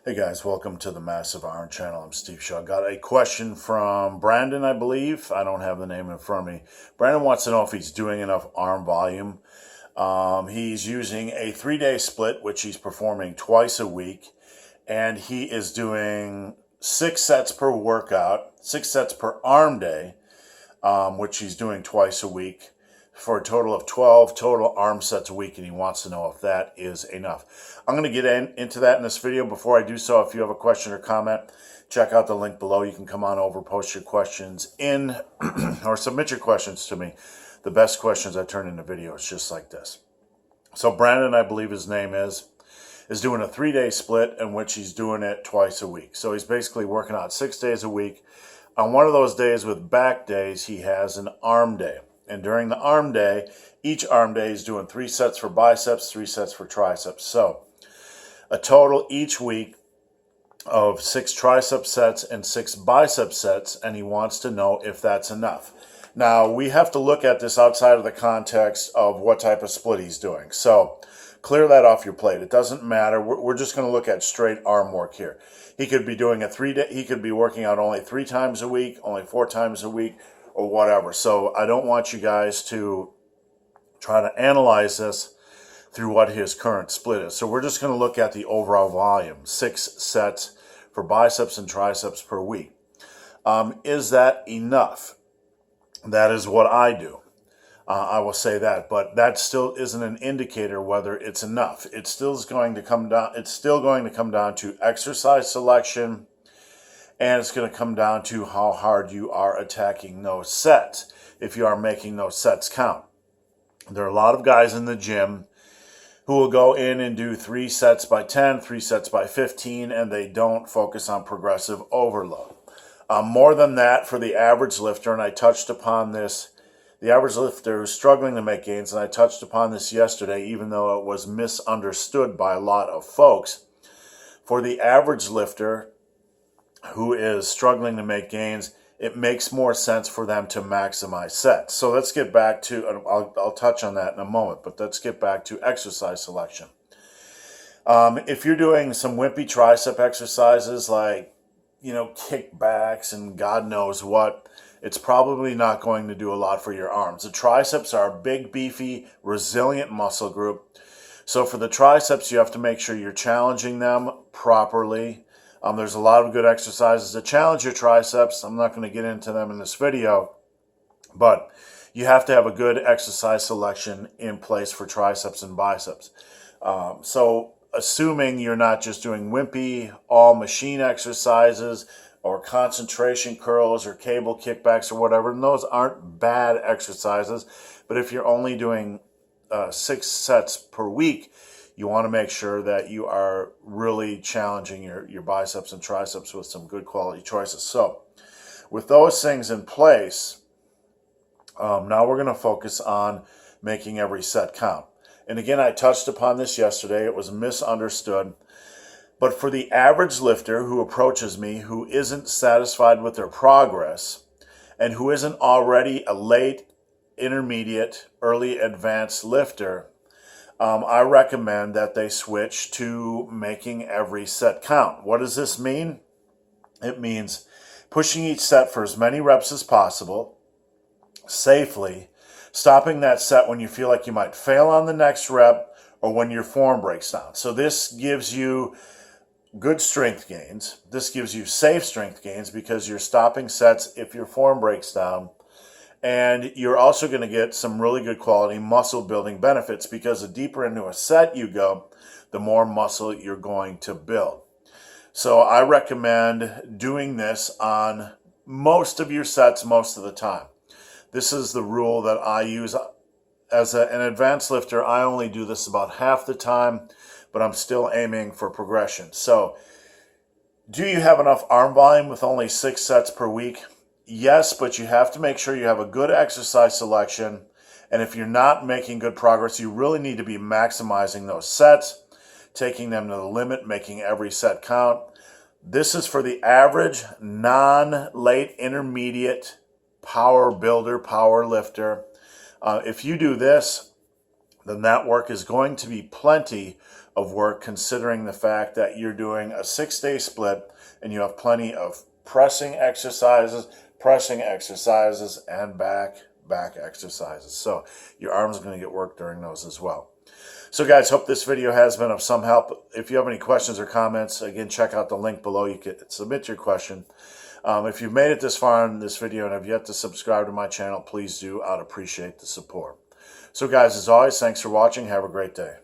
Hey guys, welcome to the Massive Iron Channel. I'm Steve Shaw. Got a question from Brandon, I believe. I don't have the name in front of me. Brandon wants to know if he's doing enough arm volume. He's using a 3-day split, which he's performing twice a week. And he is doing 6 sets per workout, 6 sets per arm day, which he's doing twice a week, for a total of 12 total arm sets a week, and he wants to know if that is enough. I'm going to get into that in this video. Before I do so, if you have a question or comment, check out the link below. You can come on over, post your questions in, or submit your questions to me. The best questions I turn into videos just like this. So Brandon, I believe his name is doing a 3-day split in which he's doing it twice a week. So he's basically working out 6 days a week. On one of those days with back days, he has an arm day. And during the arm day, each arm day is doing 3 sets for biceps, 3 sets for triceps. So a total each week of 6 tricep sets and 6 bicep sets, and he wants to know if that's enough. Now, we have to look at this outside of the context of what type of split he's doing. So clear that off your plate. It doesn't matter. We're just going to look at straight arm work here. He could be doing a 3-day, he could be working out only 3 times a week, only 4 times a week, or whatever. So I don't want you guys to try to analyze this through what his current split is. So we're just going to look at the overall volume, 6 sets for biceps and triceps per week. Is that enough? That is what I do. I will say that, but that still isn't an indicator whether it's enough. It's still going to come down. It's still going to come down to exercise selection, and it's going to come down to how hard you are attacking those sets, if you are making those sets count. There are a lot of guys in the gym who will go in and do 3 sets by 10, 3 sets by 15, and they don't focus on progressive overload. More than that, for the average lifter, and I touched upon this, the average lifter who's struggling to make gains, and I touched upon this yesterday, even though it was misunderstood by a lot of folks. For the average lifter who is struggling to make gains, it makes more sense for them to maximize sets. So let's get back to, I'll touch on that in a moment, but let's get back to exercise selection. If you're doing some wimpy tricep exercises like, kickbacks and God knows what, it's probably not going to do a lot for your arms. The triceps are a big, beefy, resilient muscle group. So for the triceps, you have to make sure you're challenging them properly. There's a lot of good exercises to challenge your triceps. I'm not going to get into them in this video, but you have to have a good exercise selection in place for triceps and biceps. So assuming you're not just doing wimpy, all machine exercises or concentration curls or cable kickbacks or whatever, and those aren't bad exercises, but if you're only doing 6 sets per week, you want to make sure that you are really challenging your biceps and triceps with some good quality choices. So with those things in place, now we're going to focus on making every set count. And again, I touched upon this yesterday. It was misunderstood. But for the average lifter who approaches me, who isn't satisfied with their progress, and who isn't already a late, intermediate, early advanced lifter, I recommend that they switch to making every set count. What does this mean? It means pushing each set for as many reps as possible, safely, stopping that set when you feel like you might fail on the next rep or when your form breaks down. So this gives you good strength gains. This gives you safe strength gains because you're stopping sets if your form breaks down. And you're also going to get some really good quality muscle building benefits because the deeper into a set you go, the more muscle you're going to build. So I recommend doing this on most of your sets most of the time. This is the rule that I use. As an advanced lifter, I only do this about half the time, but I'm still aiming for progression. So do you have enough arm volume with only 6 sets per week? Yes, but you have to make sure you have a good exercise selection. And if you're not making good progress, you really need to be maximizing those sets, taking them to the limit, making every set count. This is for the average, non-late intermediate power builder, power lifter. If you do this, then that work is going to be plenty of work, considering the fact that you're doing a 6-day split and you have plenty of pressing exercises, and back exercises. So your arm's going to get work during those as well. So guys, hope this video has been of some help. If you have any questions or comments, again, check out the link below. You can submit your question. If you've made it this far in this video and have yet to subscribe to my channel, please do. I'd appreciate the support. So guys, as always, thanks for watching. Have a great day.